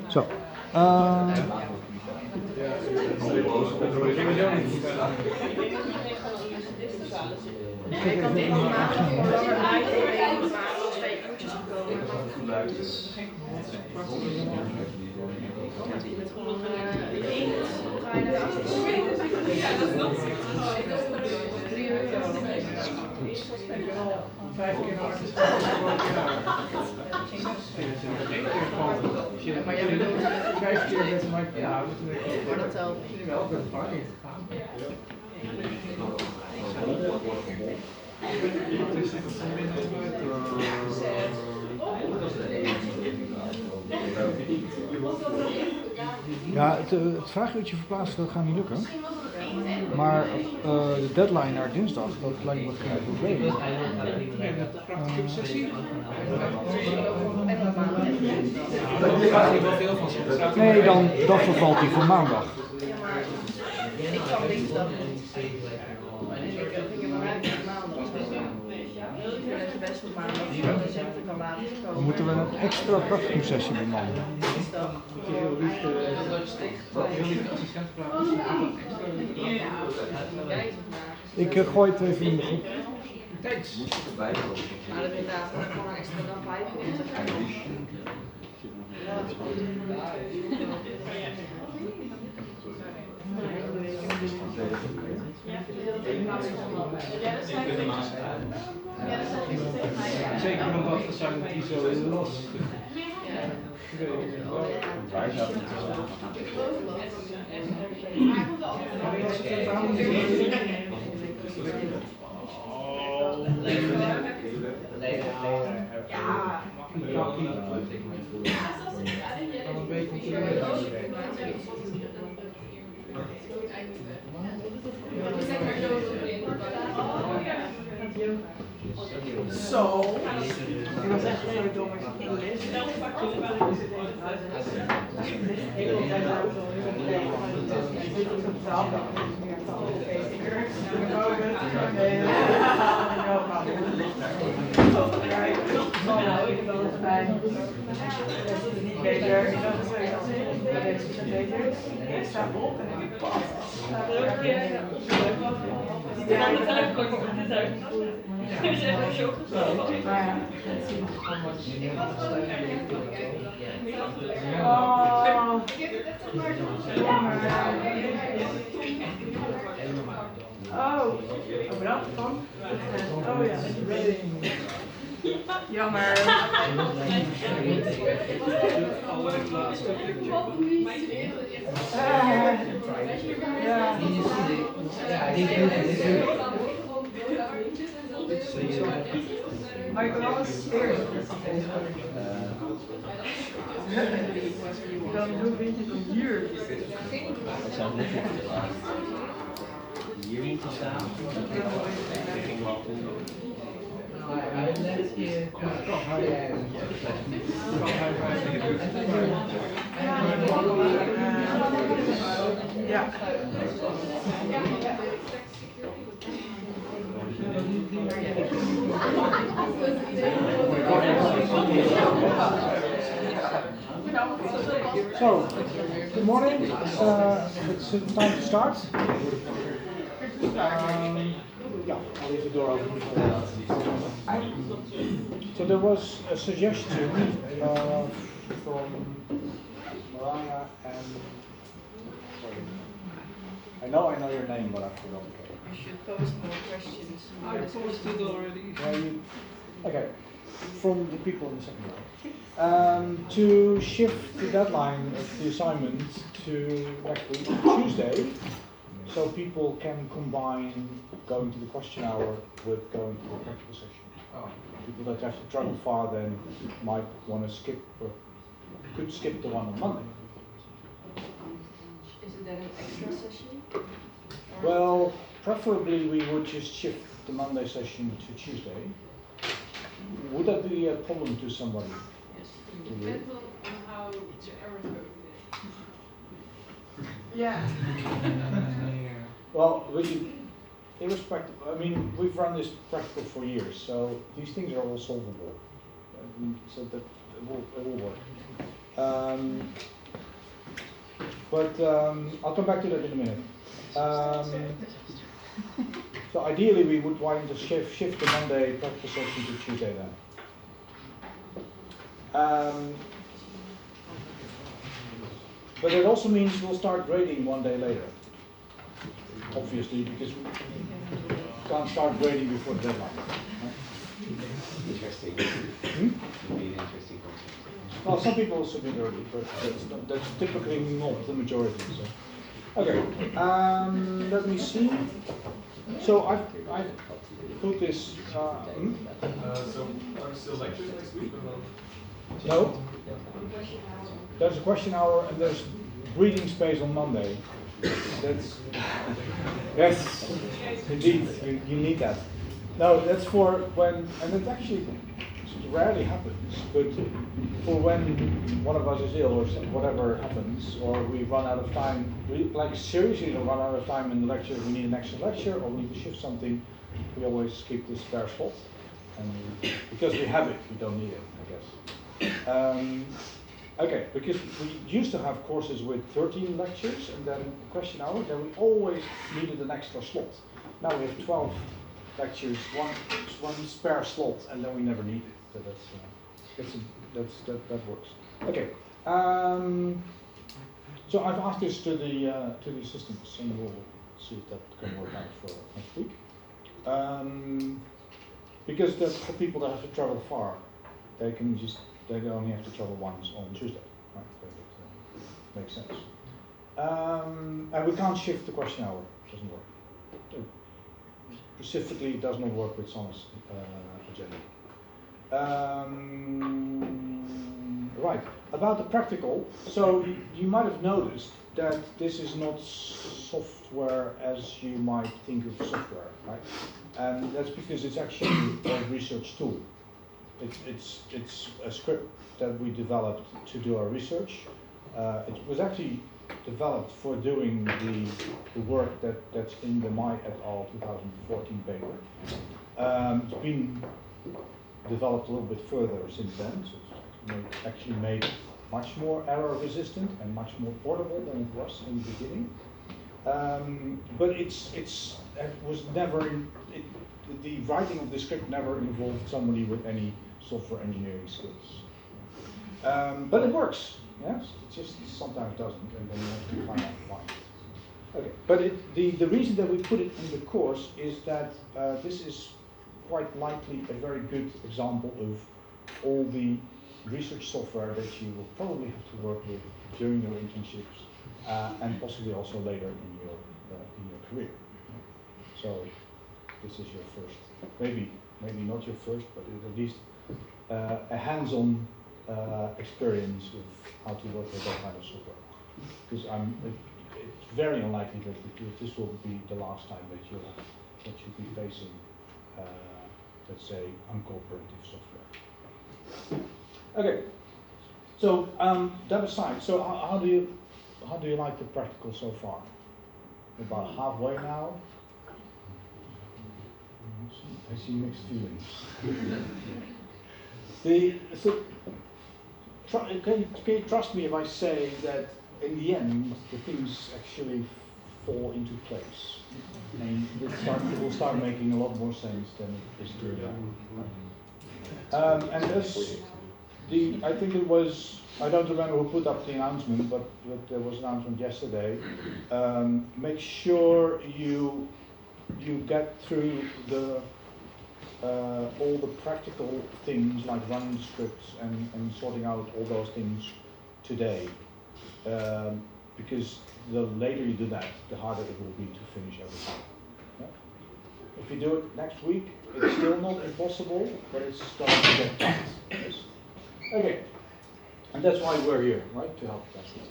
Zo. Ik had dit gemaakt voor langer uit en maar nog 2 uurtjes gekomen. Maar het is met gewoon één draai naar achter. Ja, dat is nog 3 euro. Ik ben al 5 keer naar achter maar jij bedoelt 5 keer met mijn ja, maar dat telt niet. Wel, ik ben vaak niet gegaan. Ja, het vraaguurtje verplaatsen, dat gaat niet lukken. Maar de deadline naar dinsdag, dat lijkt me geen probleem. De practicumsessie? Nee, dan vervalt die voor maandag. Ja, maar ik kan dinsdag niet. En ik heb een ruimte maandag. Dat is best op maandag. Dus ik kan later komen. Dan moeten we een extra practicumsessie bemannen. Dinsdag. Ik gooi het even in de groep. Thanks. Maar dat inderdaad gewoon een extra dag bij Zeker omdat we zijn die zo los. Waar zou het So, ik was echt heel dom met Engels. Ik sta op en ik pas. Oh, bedankt van. Oh ja, jammer. Maar ik wil alles eerst. Dan hoe vind je het hier? Dat zou net hier moeten staan. Ja. So, good morning. It's time to start. Yeah, I'll leave the door open. So there was a suggestion from Mariah and sorry, I know your name, but I forgot. You should post more questions. I posted already. Okay, from the people in the second row. To shift the deadline of the assignment to next week, Tuesday, so people can combine going to the question hour with going to the practical session. People that have to travel far then might want to skip, or could skip the one on Monday. Is it then an extra session? Well, preferably we would just shift the Monday session to Tuesday. Would that be a problem to somebody? Yes. Depends on how the error code is. Yeah. Well, irrespective, I mean, we've run this practical for years, so these things are all solvable. So that it will work. but I'll come back to that in a minute. So ideally we would want to shift the Monday practical session to Tuesday then. But it also means we'll start grading one day later. Obviously, because we can't start grading before the deadline. Right? Interesting. Would be an interesting concept. Well, some people submit early, but that's typically not the majority. So. Okay, let me see. So I've put this. So are there still lectures next week or not? No. There's a question hour and there's breathing space on Monday. That's yes, indeed. You need that. No, that's for when, and it actually rarely happens, but for when one of us is ill or whatever happens, or we run out of time, we like seriously run out of time in the lecture, we need an extra lecture, or we need to shift something, we always keep this spare slot. And because we have it, we don't need it, I guess. Okay, because we used to have courses with 13 lectures and then question hour, then we always needed an extra slot. Now we have 12 lectures, one spare slot, and then we never need it. So that works. Okay. So I've asked this to the assistants, and we'll see if that can work out for next week. Because that's for people that have to travel far, they only have to travel once on Tuesday. Right? That makes sense. And we can't shift the question hour. It doesn't work. Specifically, it does not work with Sonna's agenda. Right, about the practical, so you might have noticed that this is not software as you might think of software, right? And that's because it's actually a research tool. It's a script that we developed to do our research. It was actually developed for doing the work that's in the My et al. 2014 paper. It's been developed a little bit further since then, so it's actually made much more error resistant and much more portable than it was in the beginning. But it was never, the writing of the script never involved somebody with any software engineering skills. But it works, yes? It just sometimes doesn't, and then you have to find out why. Okay, but the reason that we put it in the course is that this is quite likely a very good example of all the research software that you will probably have to work with during your internships and possibly also later in your career. So this is your first, maybe not your first, but at least a hands-on experience of how to work with that kind of software. Because it's very unlikely that this will be the last time that you'll be facing, let's say, uncooperative software. Okay, so that aside, so how do you like the practical so far? About halfway now. I see mixed feelings. Can you trust me if I say that in the end the things actually fall into place, and it will start making a lot more sense than it is doing now. And as I think it was, I don't remember who put up the announcement, but there was an announcement yesterday. Make sure you get through all the practical things like running the scripts and sorting out all those things today. Because the later you do that, the harder it will be to finish everything. Yeah? If you do it next week, it's still not impossible, but it's starting to get tight. Yes? Okay, and that's why we're here, right, to help test it.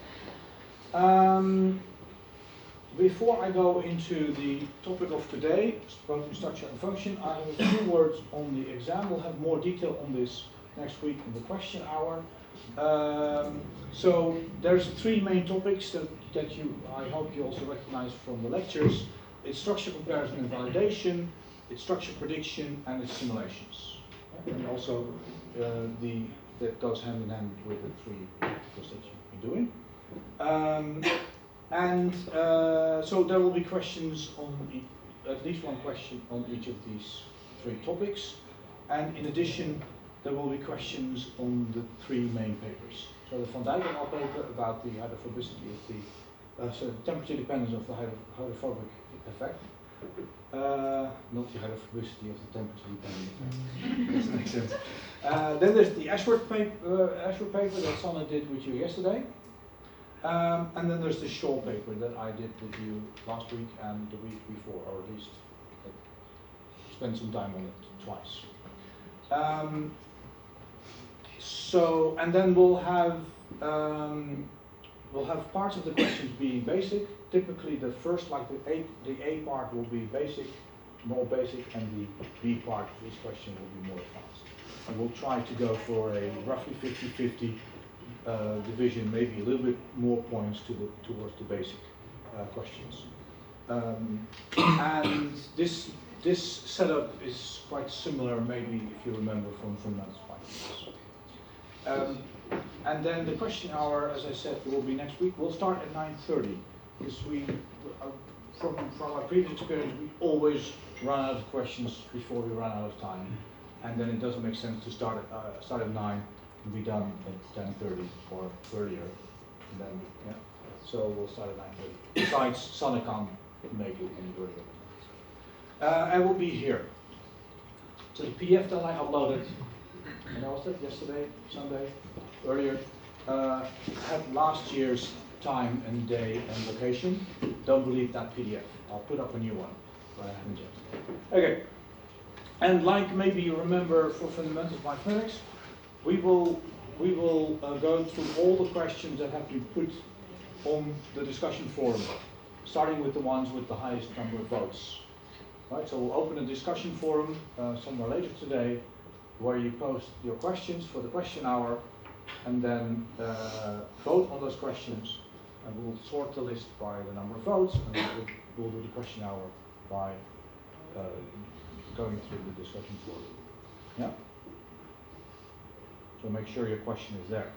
Before I go into the topic of today, protein structure and function, I have a few words on the exam. We'll have more detail on this next week in the question hour. So there's three main topics that I hope you also recognize from the lectures. It's structure comparison and validation, it's structure prediction, and it's simulations. And also that goes hand in hand with the three practicals that you've been doing. And so there will be questions on at least one question on each of these 3 topics. And in addition, there will be questions on the 3 main papers. So the Van Dijk et al. Paper about the hydrophobicity of the so temperature dependence of the hydrophobic effect. Not the hydrophobicity of the temperature dependent effect. Doesn't make sense. Then there's the Ashworth paper that Sanne did with you yesterday. And then there's the Shaw paper that I did with you last week and the week before, or at least spent some time on it twice. So, and then we'll have parts of the questions being basic. Typically, the first, like the A part will be basic, more basic, and the B part of each question will be more advanced. And we'll try to go for a roughly 50-50 division, maybe a little bit more points towards the basic questions. And this setup is quite similar, maybe if you remember from last time. And then the question hour, as I said, will be next week. We'll start at 9:30 because from our previous experience, we always run out of questions before we run out of time, and then it doesn't make sense to start at 9 and be done at 10:30 or earlier. And then so we'll start at 9:30. Besides, Sanne can't make it any earlier. And we'll be here. So the PDF that I uploaded, and I was that yesterday, Sunday, earlier, had last year's time and day and location. Don't believe that PDF. I'll put up a new one, but I haven't yet. Okay. And like maybe you remember for Fundamentals of Mathematics, we will go through all the questions that have been put on the discussion forum, starting with the ones with the highest number of votes. Right, so we'll open a discussion forum somewhere later today, where you post your questions for the question hour, and then vote on those questions, and we'll sort the list by the number of votes, and we'll do the question hour by going through the discussion forum. Yeah? So make sure your question is there.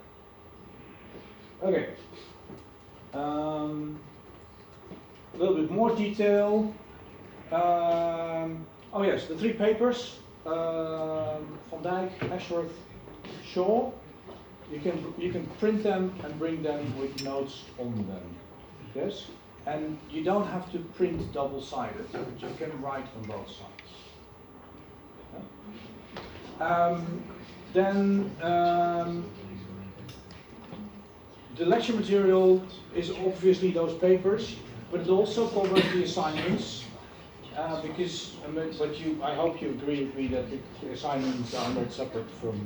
Okay. A little bit more detail. Oh yes, the 3 papers, Van Dijk, Ashworth, Shaw. You can print them and bring them with notes on them. Yes, and you don't have to print double-sided, but you can write on both sides. Yeah? Then the lecture material is obviously those papers, but it also covers the assignments. Because, I hope you agree with me that the assignments are not separate from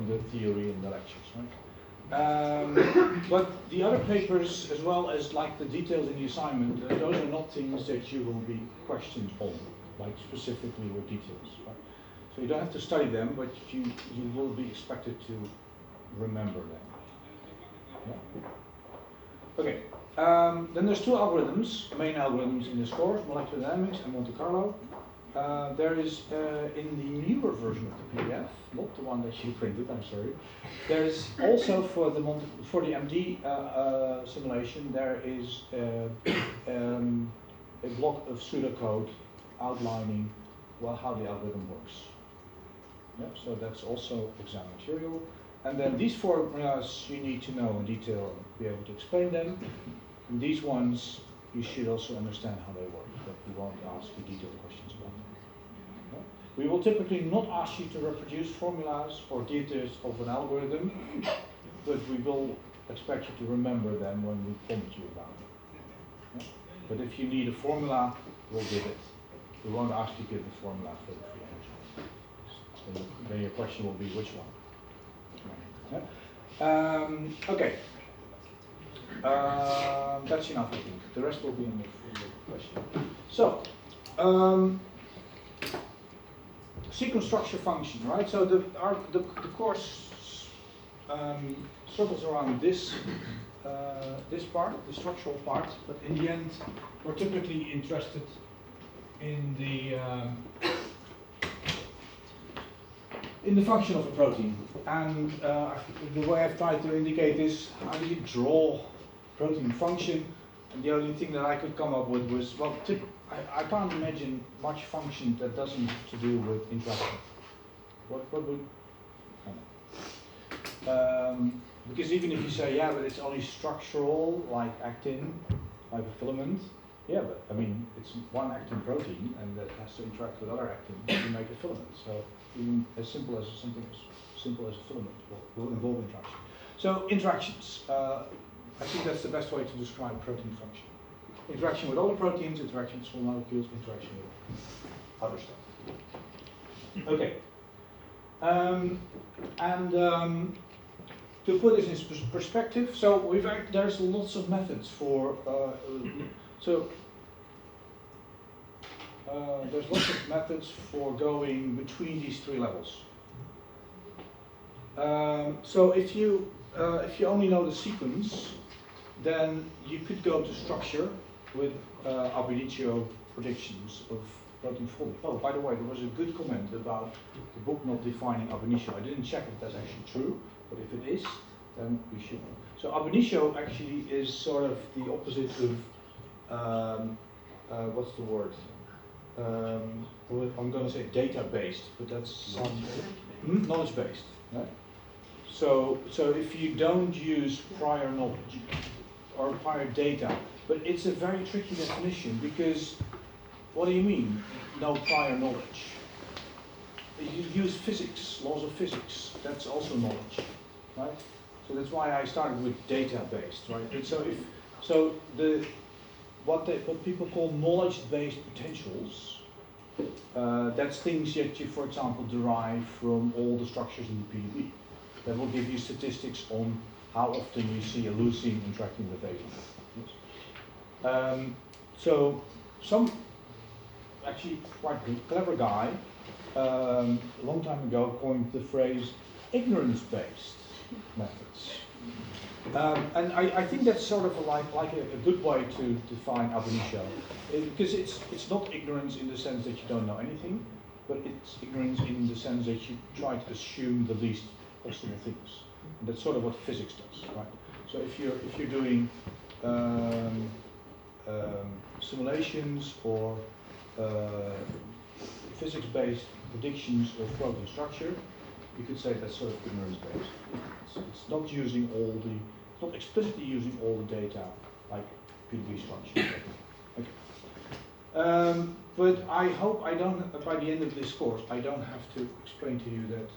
the theory and the lectures, right? But the other papers, as well as like the details in the assignment, those are not things that you will be questioned on, like specifically with details, right? So you don't have to study them, but you will be expected to remember them. Yeah? Okay. Then there's 2 algorithms, main algorithms in this course, molecular dynamics and Monte Carlo. There is, in the newer version of the PDF, not the one that you printed, I'm sorry, there is also for the MD simulation, there is a block of pseudocode outlining how the algorithm works. Yeah, so that's also exam material. And then these formulas you need to know in detail and be able to explain them. And these ones you should also understand how they work, but we won't ask you detailed questions about them. Okay? We will typically not ask you to reproduce formulas or details of an algorithm, but we will expect you to remember them when we prompt you about them. Okay? But if you need a formula, we'll give it. We won't ask you to give the formula for the free energy. So then your question will be which one? Yeah. Okay. That's enough, I think. The rest will be in the question. So, sequence structure function, right? So the course circles around this part, the structural part, but in the end, we're typically interested in the function of a protein. And the way I've tried to indicate is, how do you draw protein function And the only thing that I could come up with was, well, I can't imagine much function that doesn't have to do with interaction. What would? Because even if you say, yeah, but it's only structural, like actin, like a filament, yeah, but I mean, it's one actin protein, and that has to interact with other actin to make a filament. So even as simple as something as simple as a filament will involve interaction. So interactions. I think that's the best way to describe protein function. Interaction with other proteins, interaction with small molecules, interaction with other stuff. Okay. To put this in perspective, so there's lots of methods for there's lots of methods for going between these three levels. So if you only know the sequence, then you could go to structure with ab initio predictions of protein folding. Oh, by the way, there was a good comment about the book not defining ab initio. I didn't check if that's actually true, but if it is, then we should know. So ab initio actually is sort of the opposite of what's the word? Well, I'm going to say data-based, but that's knowledge-based. Right? So if you don't use prior knowledge or prior data, but it's a very tricky definition because what do you mean, no prior knowledge? You use physics, laws of physics. That's also knowledge, right? So that's why I started with data-based, right? And so what people call knowledge-based potentials, that's things that you, for example, derive from all the structures in the PDB. That will give you statistics on how often you see a leucine interacting with A. Yes. So some actually quite clever guy a long time ago coined the phrase ignorance-based methods. And I think that's sort of like a good way to define ab initio, because it's not ignorance in the sense that you don't know anything, but it's ignorance in the sense that you try to assume the least possible things. And that's sort of what physics does, right? So if you're doing simulations or physics-based predictions of protein structure, you could say that's sort of ignorance-based. It's not using not explicitly using all the data like PDB structure. Okay. But I hope I don't, by the end of this course, I don't have to explain to you that.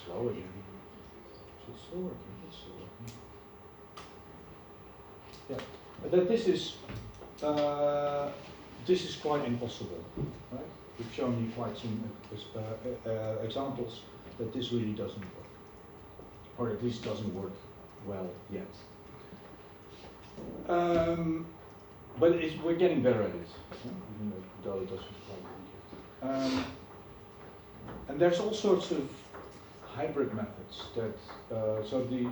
Slow again. Is it slow working? It's slow working. Yeah. That this is quite impossible, right? We've shown you quite some examples that this really doesn't work, or at least doesn't work well yet. But we're getting better at it, even though it doesn't quite work yet. And there's all sorts of hybrid methods that, so the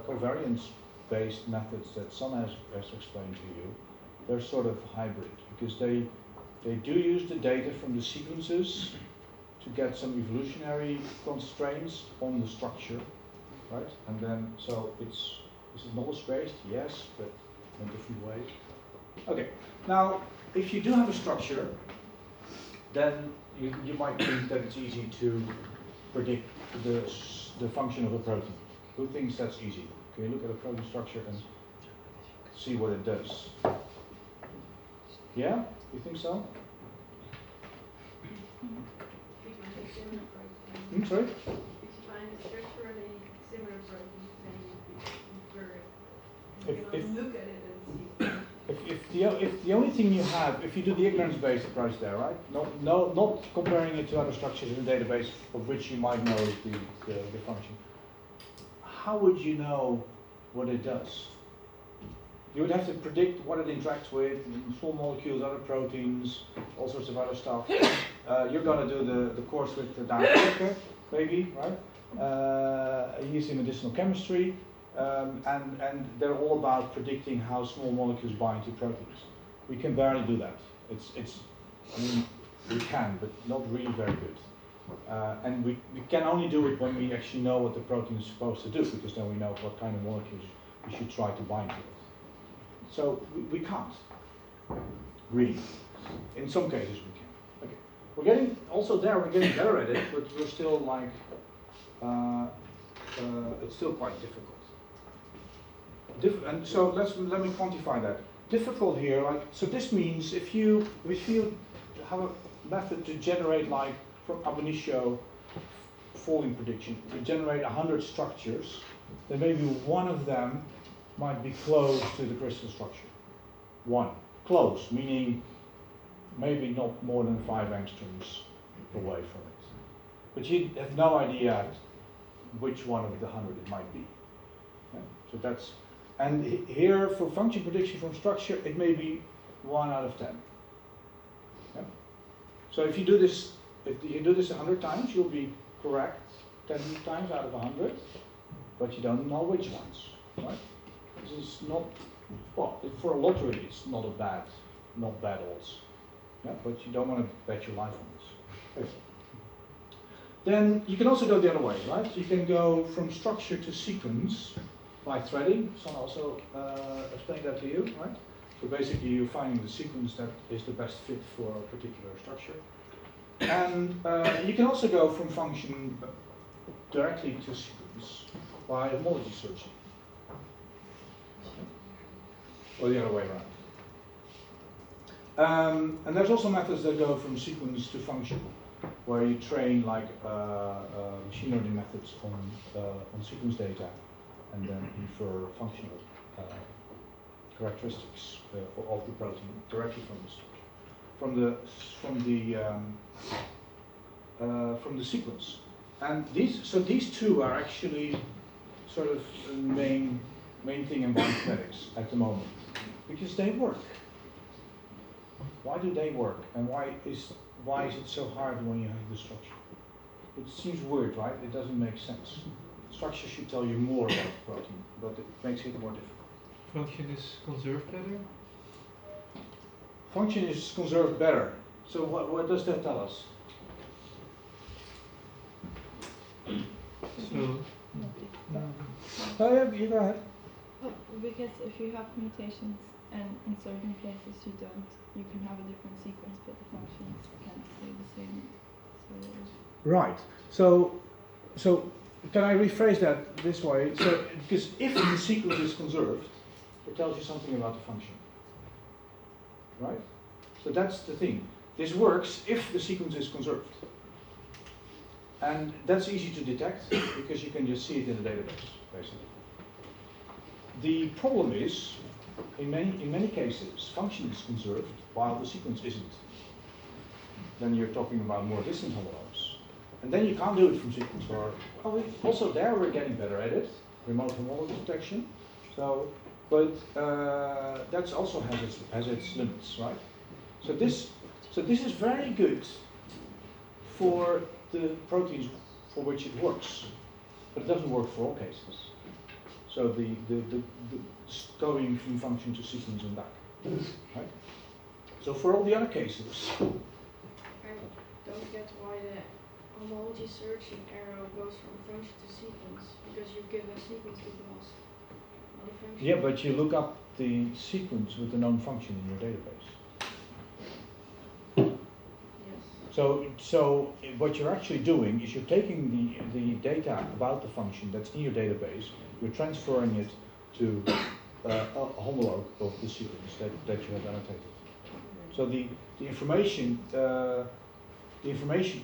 covariance-based methods that Sun has explained to you, they're sort of hybrid because they do use the data from the sequences to get some evolutionary constraints on the structure, right? And then, so is it knowledge-based? Yes, but in different ways. Okay, now, if you do have a structure, then you might think that it's easy to predict the function of a protein. Who thinks that's easy? Can you look at a protein structure and see what it does? Yeah? You think so? Sorry? If the only thing you have, if you do the ignorance-based approach there, right? Not comparing it to other structures in the database of which you might know the function. How would you know what it does? You would have to predict what it interacts with, small molecules, other proteins, all sorts of other stuff. You're going to do the course with the dialectic, maybe, right? Using medicinal chemistry, and they're all about predicting how small molecules bind to proteins. We can barely do that. I mean, we can, but not really very good. And we can only do it when we actually know what the protein is supposed to do, because then we know what kind of molecules we should try to bind to it. So we can't, really. In some cases we can. Okay. We're getting better at it, but we're still like, it's still quite difficult. And so let me quantify that. Difficult here, like, so this means if you have a method to generate, like, from ab initio falling prediction, to generate 100 structures, then maybe one of them might be close to the crystal structure. One. Close, meaning maybe not more than 5 angstroms away from it. But you have no idea which one of the 100 it might be. Yeah? So that's, and here for function prediction from structure, it may be 1 out of 10. Yeah? So if you do this 100 times, you'll be correct 10 times out of 100, but you don't know which ones, right? This is not, well, for a lottery, it's not bad odds. Yeah, but you don't want to bet your life on this. Okay. Then you can also go the other way, right? You can go from structure to sequence by threading. Son also explained that to you, right? So basically you're finding the sequence that is the best fit for a particular structure. And you can also go from function directly to sequence by homology searching. Or the other way around. And there's also methods that go from sequence to function, where you train like machine learning methods on sequence data, and then infer functional characteristics of the protein directly from the from the sequence. And these two are actually sort of the main thing in bioinformatics at the moment, because they work. Why do they work, and why is it so hard when you have the structure? It seems weird, right? It doesn't make sense. Structure should tell you more about the protein, but it makes it more difficult. Function is conserved better? Function is conserved better. So what does that tell us? So, Oh yeah, you go ahead. Oh, because if you have mutations and in certain places you don't, you can have a different sequence, but the functions can't stay the same. So Right. So can I rephrase that this way? So because if the sequence is conserved, it tells you something about the function. Right? So that's the thing. This works if the sequence is conserved. And that's easy to detect because you can just see it in the database, basically. The problem is, in many cases, function is conserved while the sequence isn't. Then you're talking about more distant homologs. And then you can't do it from sequence, or also there we're getting better at it, remote homology detection. So, but that also has its limits, right? So this is very good for the proteins for which it works, but it doesn't work for all cases. So the going from function to sequence and back, right? So for all the other cases, I don't get why the homology searching arrow goes from function to sequence, because you give a sequence to BLAST, not a function. yeah, but you look up the sequence with the known function in your database. So what you're actually doing is you're taking the data about the function that's in your database, you're transferring it to a homolog of the sequence that you have annotated. So the information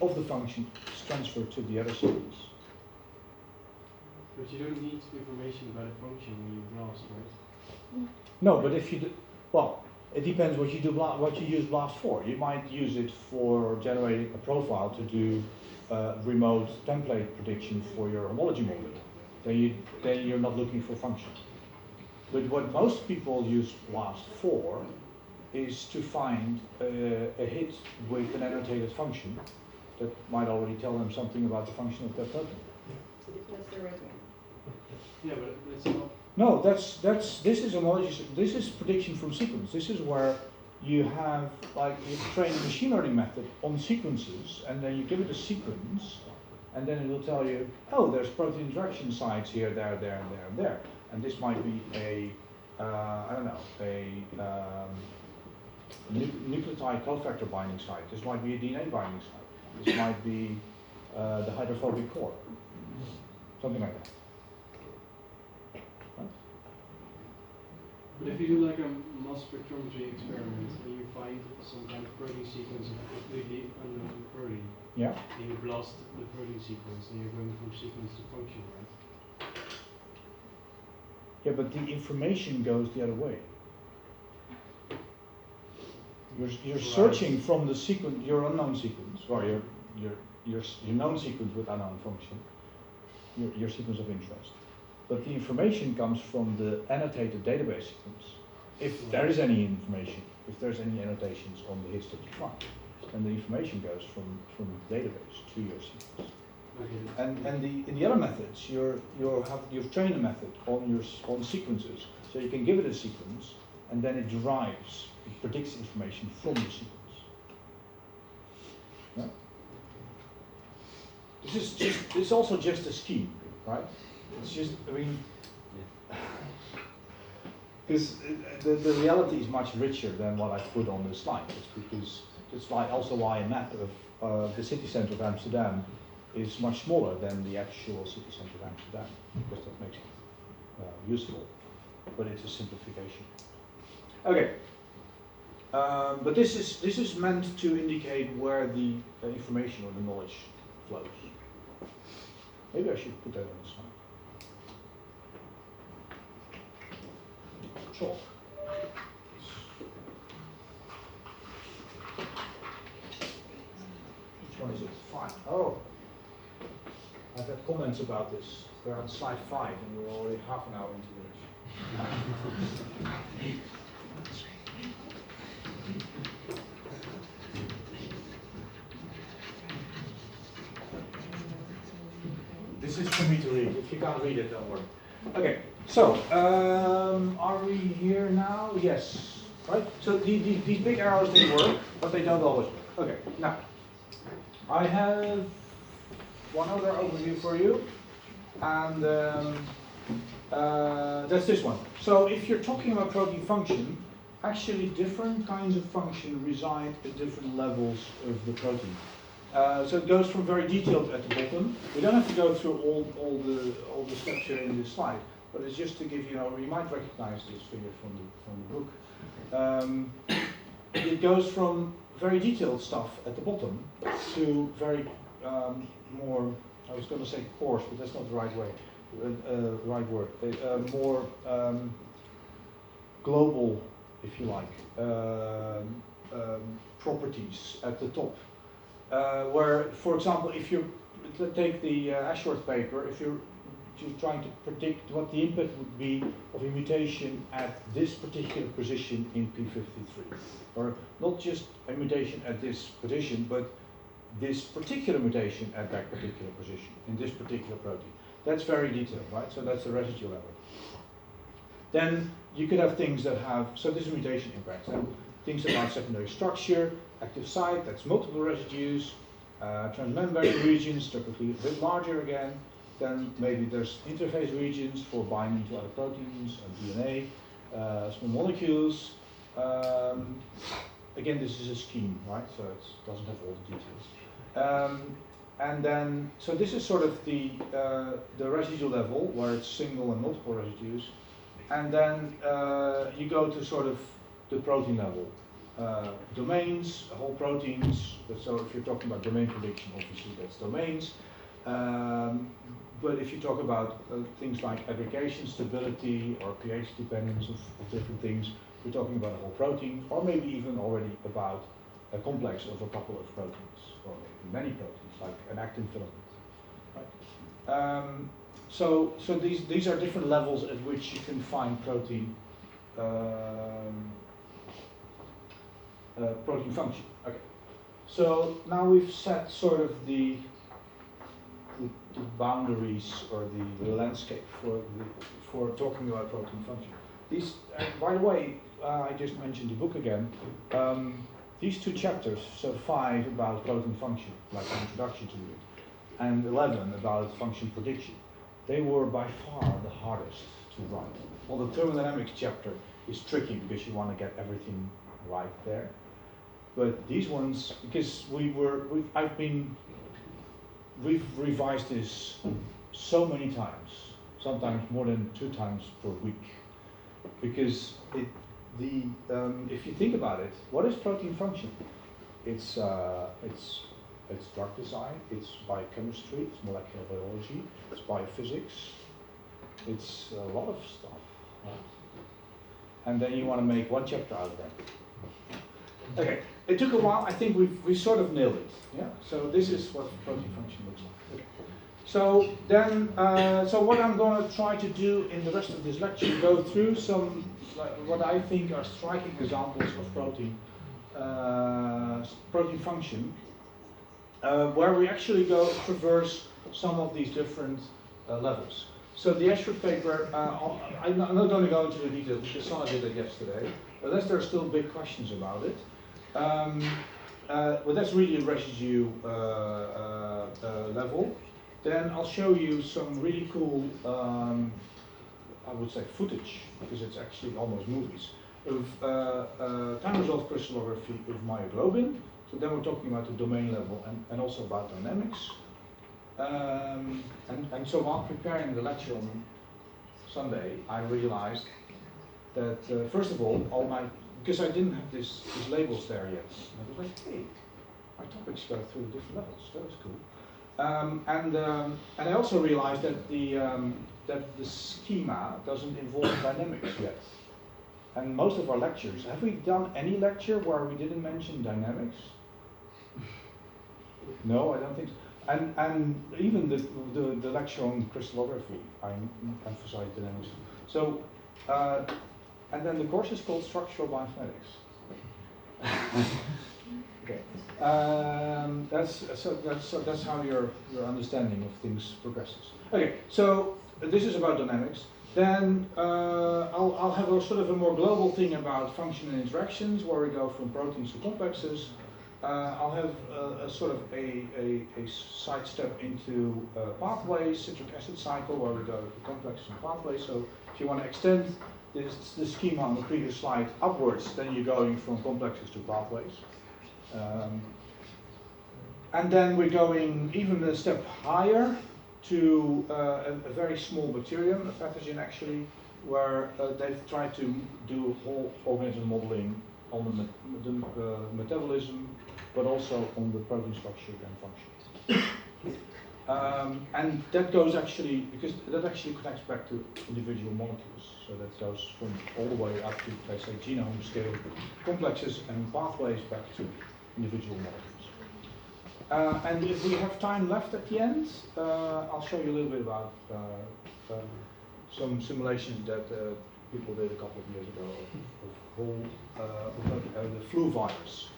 of the function is transferred to the other sequence. but you don't need information about a function when you BLAST, right? No, but if you do, well, it depends what you use BLAST for. You might use it for generating a profile to do remote template prediction for your homology model. Then you're not looking for function. But what most people use BLAST for is to find a hit with an annotated function that might already tell them something about the function of that protein. That's the right one. Yeah, but it's not. No, this is homology. This is prediction from sequence. This is where you have, like, you train a machine learning method on sequences, and then you give it a sequence, and then it will tell you, oh, there's protein interaction sites here, there, and there, and there. and this might be a, I don't know, a nucleotide cofactor binding site. This might be a DNA binding site. This might be the hydrophobic core. Something like that. Right? But if you do like a mass spectrometry experiment and you find some kind of protein sequence of a completely unknown protein, Yeah. and you blast the protein sequence, and you're going from sequence to function, right? Yeah, but the information goes the other way. You're searching from the sequence, your unknown sequence, or your known sequence with unknown function, your sequence of interest. But the information comes from the annotated database sequence. If there is any information, if there's any annotations on the hits that you find, then the information goes from the database to your sequence. Okay. And in the other methods, you've trained a method on sequences, so you can give it a sequence, and then it predicts information from the sequence. Yeah? This is also just a scheme, right? It's just, I mean, because the reality is much richer than what I put on the slide. It's because it's also why a map of the city centre of Amsterdam is much smaller than the actual city centre of Amsterdam, because that makes it useful, but it's a simplification. Okay, but this is meant to indicate where the information or the knowledge flows. Maybe I should put that on the slide. Chalk. Which one is it? 5. Oh. I've had comments about this. They're on slide 5 and we're already half an hour into this. This is for me to read. If you can't read it, don't worry. Okay, so are we here now? Yes. Right? So these big arrows, they work, but they don't always work. Okay, now I have one other overview for you, and that's this one. So if you're talking about protein function, actually different kinds of function reside at different levels of the protein. So it goes from very detailed at the bottom. We don't have to go through all the steps here in this slide, but it's just to give you, you might recognize this figure from the book. It goes from very detailed stuff at the bottom to very more, I was going to say coarse, but that's not the right way, right word. More global, if you like, properties at the top. Where, for example, if you take the Ashworth paper, if you're trying to predict what the impact would be of a mutation at this particular position in P53, or not just a mutation at this position, but this particular mutation at that particular position in this particular protein. That's very detailed, right? So that's the residue level. Then you could have things that have, so this is mutation impacts, and things about secondary structure, active site, that's multiple residues, transmembrane regions, typically a bit larger again. Then maybe there's interface regions for binding to other proteins and DNA, small molecules. Again, this is a scheme, right? So it doesn't have all the details. And then, so this is sort of the residual level where it's single and multiple residues. And then you go to sort of the protein level. Domains, whole proteins. So if you're talking about domain prediction, obviously that's domains. But if you talk about things like aggregation, stability, or pH dependence of different things, we're talking about a whole protein, or maybe even already about a complex of a couple of proteins, or maybe many proteins, like an actin filament. Right? So these are different levels at which you can find protein protein function. Okay. So now we've set sort of the boundaries or the landscape for talking about protein function. These, by the way, I just mentioned the book again. These 2 chapters, so 5 about protein function, like an introduction to it, and 11 about function prediction, they were by far the hardest to write. Well, the thermodynamics chapter is tricky because you want to get everything right there. But these ones, because we've revised this so many times, sometimes more than 2 times per week, because if you think about it, what is protein function? It's drug design, it's biochemistry, it's molecular biology, it's biophysics, it's a lot of stuff. Right? And then you want to make 1 chapter out of that. Okay, it took a while. I think we sort of nailed it. Yeah. So this is what protein function looks like. Okay. So then, so what I'm going to try to do in the rest of this lecture, go through some what I think are striking examples of protein function, where we actually go traverse some of these different levels. So the Ashford paper, I'm not going to go into the details because Sana did it yesterday, unless there are still big questions about it. But that's really a residue level. Then I'll show you some really cool, I would say footage, because it's actually almost movies, of time-resolved crystallography of myoglobin. So then we're talking about the domain level and also about dynamics. And so while preparing the lecture on Sunday, I realized that first of all, because I didn't have these labels there yet, I was like, hey, my topics go through the different levels. That was cool. And I also realized that the schema doesn't involve dynamics yet. And most of our lectures, have we done any lecture where we didn't mention dynamics? No, I don't think so. And even the lecture on crystallography, I emphasize dynamics. So, and then the course is called Structural Bioinformatics. Okay, that's how your understanding of things progresses. Okay, so this is about dynamics. Then I'll have a sort of a more global thing about function and interactions, where we go from proteins to complexes. I'll have a sort of a sidestep into pathways, citric acid cycle, where we go to complexes and pathways. So if you want to extend the schema on the previous slide upwards, then you're going from complexes to pathways. And then we're going even a step higher to a very small bacterium, a pathogen actually, where they've tried to do whole organism modeling on the metabolism, but also on the protein structure and function. And that goes actually, because that actually connects back to individual molecules. So that goes from all the way up to, let's say, genome scale complexes and pathways back to individual molecules. And if we have time left at the end, I'll show you a little bit about some simulations that people did a couple of years ago of the flu virus,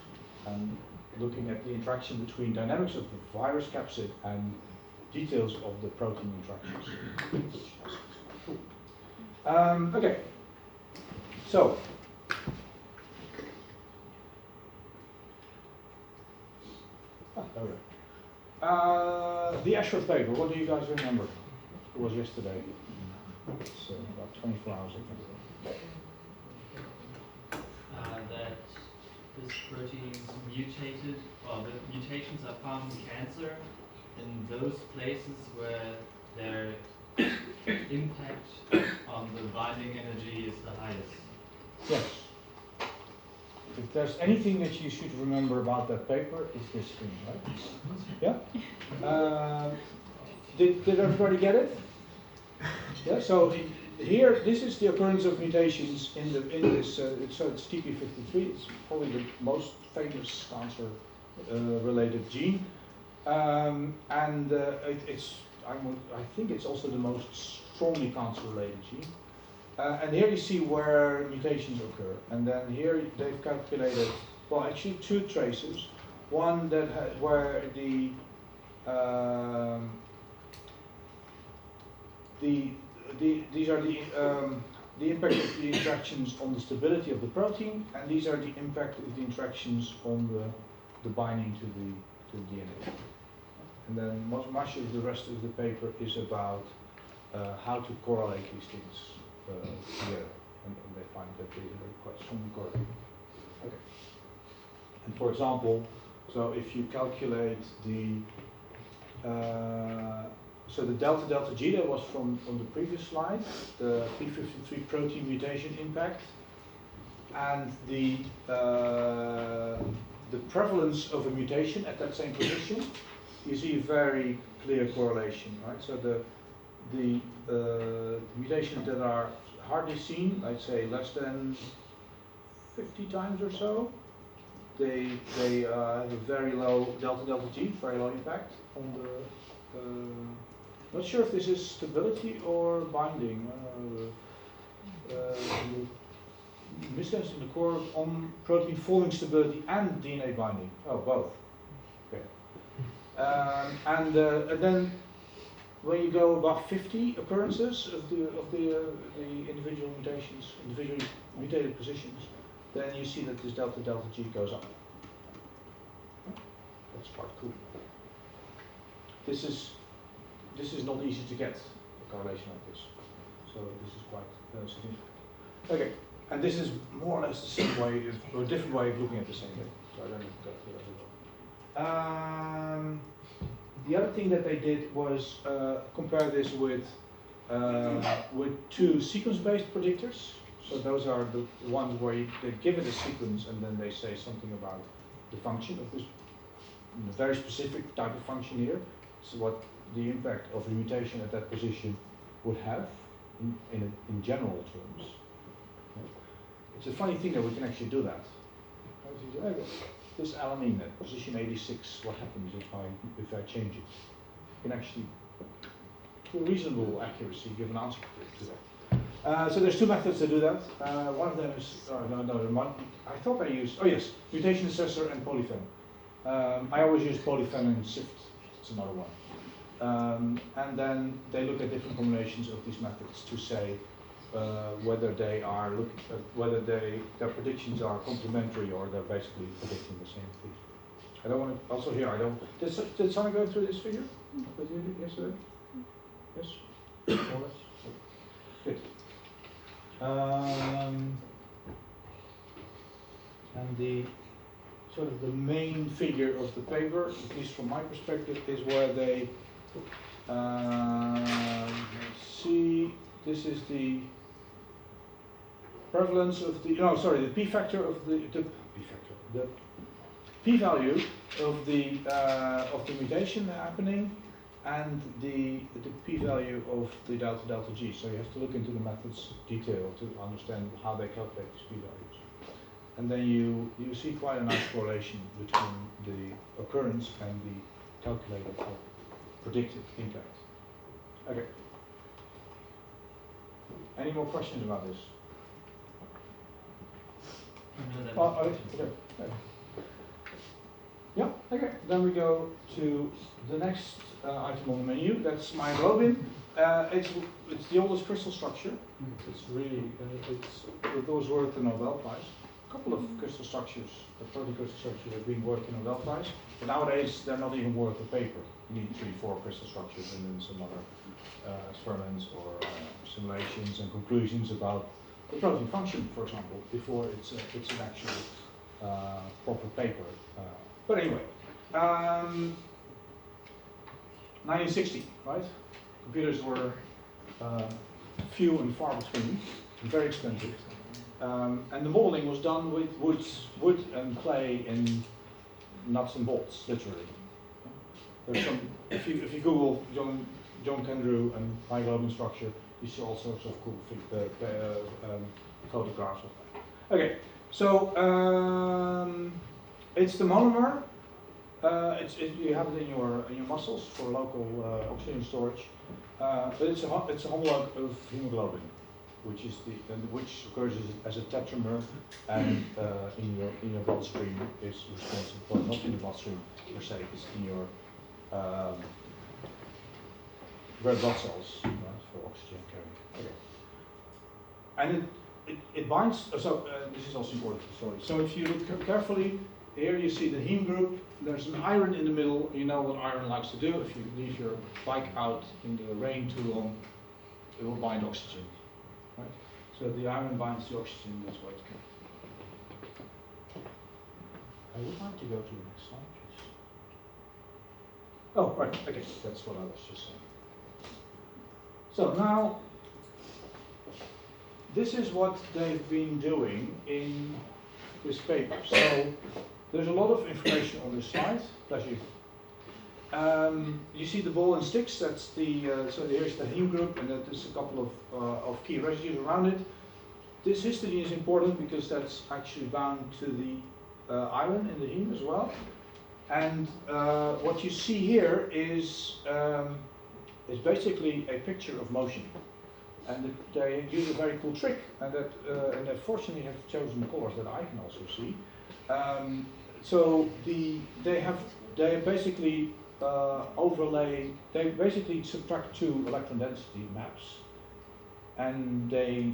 and looking at the interaction between dynamics of the virus capsid and details of the protein interactions. Okay, so there we go. The Ashford paper, what do you guys remember? It was yesterday. It's about 24 hours ago. That this protein is mutated, or the mutations are found in cancer in those places where their impact on the binding energy is the highest. Yes. If there's anything that you should remember about that paper, it's this screen, right? Yeah? Did everybody get it? Yeah, so here, this is the occurrence of mutations in this, so it's TP53, it's probably the most famous cancer-related gene. And I think it's also the most strongly cancer-related gene. And here you see where mutations occur. And then here they've calculated, well, actually 2 traces. One that where these are the impact of the interactions on the stability of the protein, and these are the impact of the interactions on the binding to the DNA. And then much of the rest of the paper is about how to correlate these things. together, and they find that they are quite strongly correlated. Okay. And for example, so if you calculate the so the delta G that was from the previous slide, the p53 protein mutation impact, and the prevalence of a mutation at that same position, you see a very clear correlation, right? So the mutations that are hardly seen, I'd say less than 50 times or so, they have a very low delta G, very low impact on the. Not sure if this is stability or binding. Mismatch in the core on protein folding stability and DNA binding. Oh, both. Okay. And then when you go above 50 occurrences of the individual mutations, individually mutated positions, then you see that this delta G goes up. That's quite cool. This is not easy to get a correlation like this, so this is quite significant. Okay, and this is more or less the same way, or a different way of looking at the same thing. So I don't need to go through that as well. The other thing that they did was compare this with two sequence-based predictors. So those are the ones where they give it a sequence and then they say something about the function of this very specific type of function here. So what the impact of a mutation at that position would have in general terms. It's a funny thing that we can actually do that. This alanine at position 86, what happens if I change it? You can actually, to reasonable accuracy, give an answer to that. So there's two methods to do that. One of them is, I thought I used, mutation assessor and polyfen. I always use polyfen and SIFT, it's another one. And then they look at different combinations of these methods to say whether they are their predictions are complementary or they're basically predicting the same thing. I don't want to, also here, did someone go through this figure with you yesterday? Yes? More or less? Good. And the sort of the main figure of the paper, at least from my perspective, is where they let's see, this is the prevalence of the p-factor of the p-value of the mutation happening, and the p-value of the delta G. So you have to look into the methods detail to understand how they calculate these p-values. And then you see quite a nice correlation between the occurrence and the calculated or predicted impact. Okay. Any more questions about this? Okay. Yeah, okay. Then we go to the next item on the menu. That's myoglobin. It's the oldest crystal structure. It's really, it was worth the Nobel Prize. A couple of crystal structures, the protein crystal structures have been worth the Nobel Prize, but nowadays they're not even worth a paper. You need 3-4 crystal structures and then some other experiments or simulations and conclusions about the protein function, for example, before it's an actual proper paper. But anyway, 1960, right? Computers were few and far between, and very expensive. And the modeling was done with wood and clay and nuts and bolts, literally. There's some, if you Google John Kendrew and myoglobin structure, you see all sorts of cool photographs of that. Okay, so it's the monomer. You have it in your muscles for local oxygen storage, but it's a homologue of hemoglobin, which is which occurs as a tetramer, and in your bloodstream is responsible. Well, not in the bloodstream per se, it's in your red blood cells, right, for oxygen carrying. Okay. And it binds. So this is also important. Sorry. So if you look carefully, here you see the heme group. There's an iron in the middle. You know what iron likes to do. If you leave your bike out in the rain too long, it will bind oxygen. right? So the iron binds the oxygen, that's why it's kept. I would like to go to the next slide, please. Oh, right, okay, that's what I was just saying. So now, this is what they've been doing in this paper. So there's a lot of information on this slide. Pleasure. You see the ball and sticks. That's the so here's the heme group, and there's a couple of key residues around it. This histidine is important because that's actually bound to the iron in the heme as well. And what you see here is basically a picture of motion. And they use a very cool trick, and that and they fortunately have chosen colors that I can also see. So they basically overlay. They basically subtract two electron density maps, and they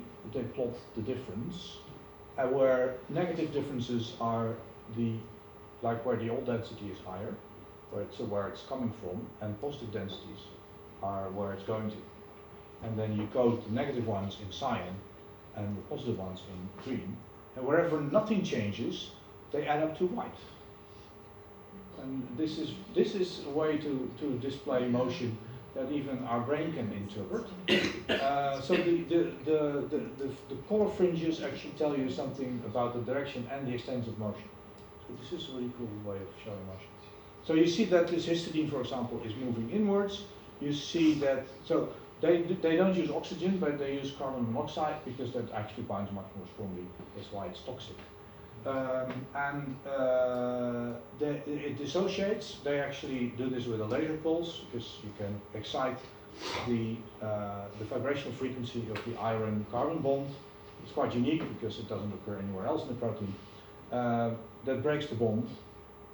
plot the difference, where negative differences are where the old density is higher, where it's coming from, and positive densities are where it's going to. And then you code the negative ones in cyan and the positive ones in green. And wherever nothing changes, they add up to white. And this is a way to display motion that even our brain can interpret. So the color fringes actually tell you something about the direction and the extent of motion. So this is a really cool way of showing motion. So you see that this histidine, for example, is moving inwards. You see that, so they don't use oxygen, but they use carbon monoxide because that actually binds much more strongly. That's why it's toxic. It dissociates. They actually do this with a laser pulse because you can excite the vibrational frequency of the iron-carbon bond. It's quite unique because it doesn't occur anywhere else in the protein. That breaks the bond.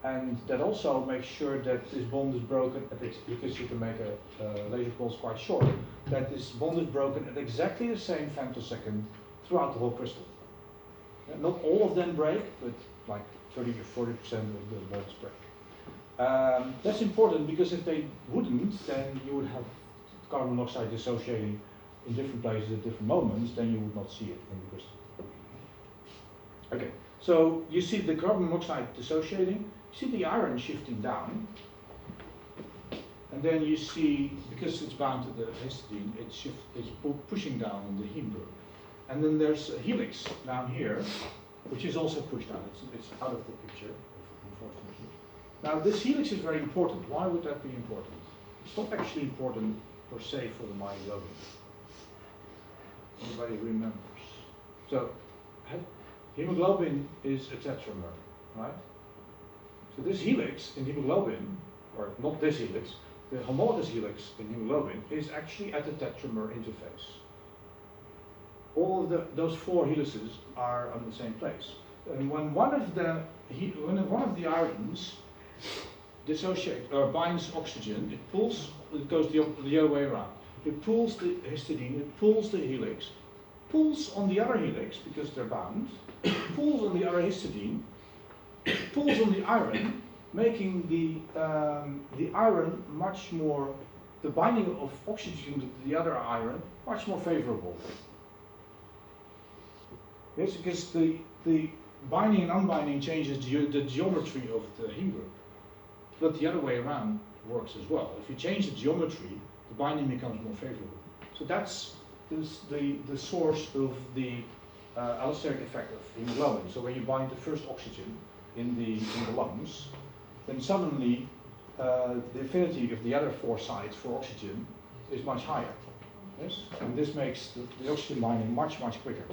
And that also makes sure that this bond is broken, because you can make a laser pulse quite short, that this bond is broken at exactly the same femtosecond throughout the whole crystal. Not all of them break, but like 30 or 40% of the bonds break. That's important because if they wouldn't, then you would have carbon monoxide dissociating in different places at different moments, then you would not see it in the crystal. Okay, so you see the carbon monoxide dissociating. You see the iron shifting down, and then you see, because it's bound to the histidine, it's pushing down on the heme group. And then there's a helix down here, which is also pushed down. It's out of the picture, unfortunately. Now this helix is very important. Why would that be important? It's not actually important per se for the myoglobin. Anybody remembers? So hemoglobin is a tetramer, right? So this helix in hemoglobin, or not this helix, the homologous helix in hemoglobin is actually at the tetramer interface. All of those four helices are on the same place. And when one of the irons dissociates or binds oxygen, it goes the other way around. It pulls the histidine, it pulls the helix, pulls on the other helix because they're bound, pulls on the other histidine, pulls on the iron, making the iron much more, the binding of oxygen to the other iron much more favorable. Yes, because the binding and unbinding changes the geometry of the heme group, but the other way around works as well. If you change the geometry, the binding becomes more favorable. So that's the source of the allosteric effect of hemoglobin. So when you bind the first oxygen in the lungs, then suddenly the affinity of the other four sides for oxygen is much higher. Yes? And this makes the oxygen binding much quicker.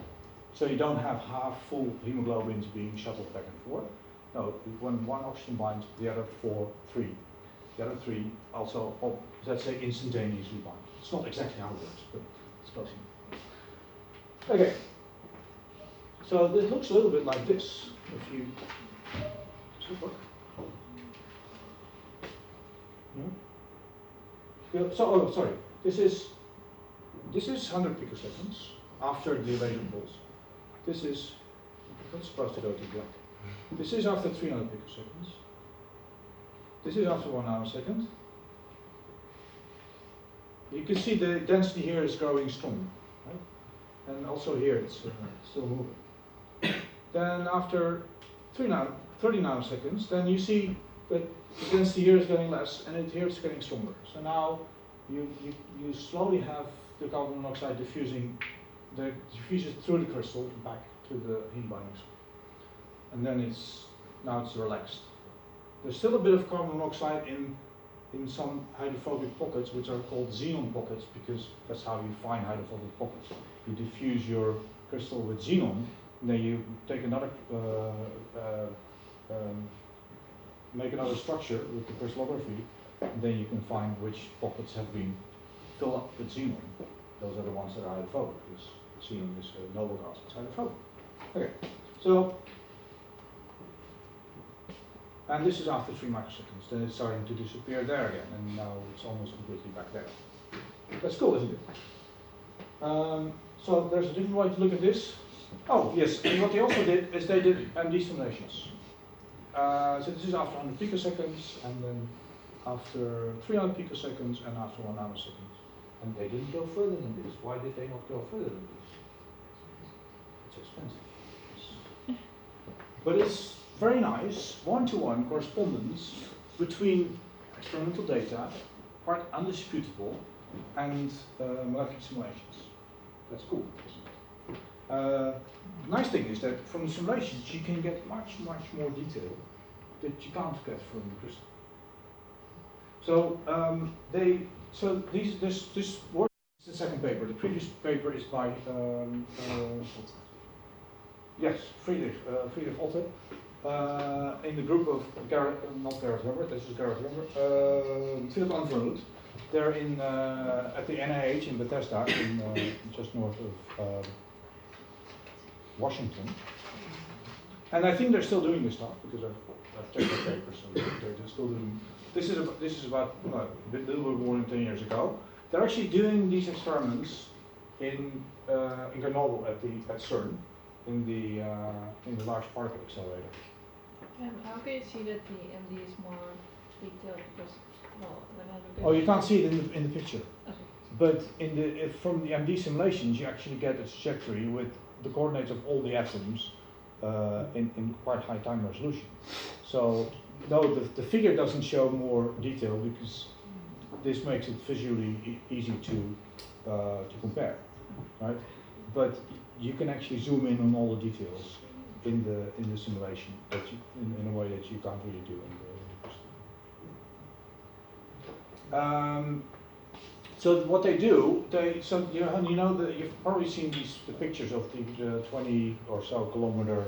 So you don't have half full hemoglobins being shuttled back and forth. No, when one oxygen binds, the other three. The other three also, let's say, instantaneously bind. It's not exactly how it works, but it's close enough. Okay. So this looks a little bit like this. If you super. Yeah. So, oh, sorry. This is 100 picoseconds after the laser pulse. This is not supposed to go to black. This is after 300 picoseconds. This is after 1 nanosecond. You can see the density here is growing strong, right? And also here it's still moving. Then after 30 nanoseconds, then you see that the density here is getting less and here it's getting stronger. So now you slowly have the carbon monoxide diffuses through the crystal back to the heat binding spot. And then now it's relaxed. There's still a bit of carbon monoxide in some hydrophobic pockets, which are called xenon pockets, because that's how you find hydrophobic pockets. You diffuse your crystal with xenon, and then you take another, make another structure with the crystallography, and then you can find which pockets have been filled up with xenon. Those are the ones that are hydrophobic, because xenon is a noble gas, it's hydrophobic. Okay, so, and this is after 3 microseconds, then it's starting to disappear there again, and now it's almost completely back there. That's cool, isn't it? So there's a different way to look at this. Oh, yes, and what they also did is they did MD simulations. So this is after 100 picoseconds, and then after 300 picoseconds, and after 1 nanosecond. And they didn't go further than this. Why did they not go further than this? It's expensive. But it's very nice, one-to-one correspondence between experimental data, quite undisputable, and molecular simulations. That's cool, isn't it? Nice thing is that from the simulations you can get much more detail that you can't get from the crystal. So this work is the second paper. The previous paper is by Friedrich Otte, in the group of not Gareth Weber, this is Gareth Weber, Philip Anverloot. They're at the NIH in Bethesda, just north of Washington. And I think they're still doing this stuff because I've checked the papers, so they're still doing. This is about a little bit more than 10 years ago. They're actually doing these experiments in Grenoble at CERN in the Large Particle Accelerator. How can you see that the MD is more detailed? Because, well, when I look at Oh, you can't see it in the picture. Okay. But from the MD simulations, you actually get a trajectory with the coordinates of all the atoms in quite high time resolution. So no, the figure doesn't show more detail because this makes it visually easy to compare, right? But you can actually zoom in on all the details in the simulation in a way that you can't really do in the So what they do, you know that you've probably seen the pictures of the 20 or so kilometer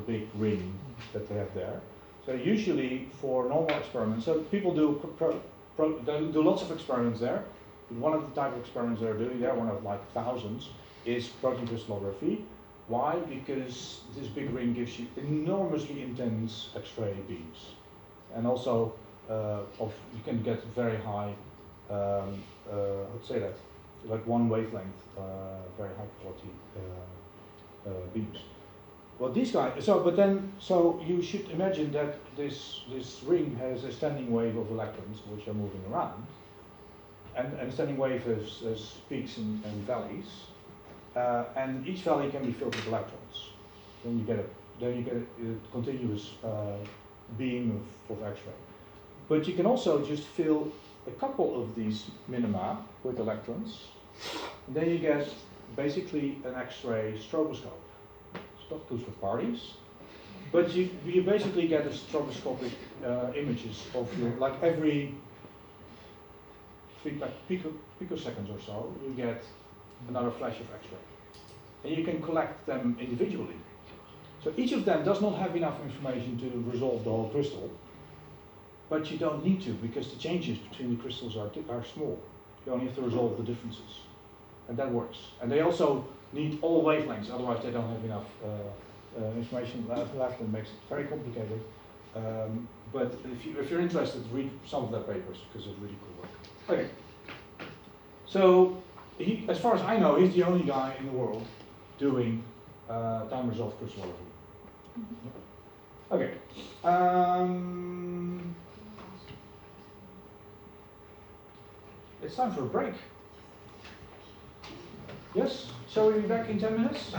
big ring that they have there. So usually for normal experiments, so people do lots of experiments there. One of the type of experiments they're doing there, one of like thousands, is protein crystallography. Why? Because this big ring gives you enormously intense X-ray beams, and also you can get very high. Let's say that, like one wavelength, very high quality beams. Well, these guys. So you should imagine that this ring has a standing wave of electrons which are moving around, and a standing wave has peaks and valleys, and each valley can be filled with electrons. Then you get a continuous beam of X-ray. But you can also just fill a couple of these minima with electrons, and then you get basically an X-ray stroboscope. It's not good for parties, but you basically get a stroboscopic images of like every 3 picoseconds or so, you get another flash of X-ray, and you can collect them individually. So each of them does not have enough information to resolve the whole crystal. But you don't need to, because the changes between the crystals are small. You only have to resolve the differences, and that works. And they also need all wavelengths, otherwise they don't have enough information left, and makes it very complicated. But if you're interested, read some of their papers, because it's really cool work. Okay. So, as far as I know, he's the only guy in the world doing time-resolved crystallography. Okay. It's time for a break. Yes, so we'll be back in 10 minutes.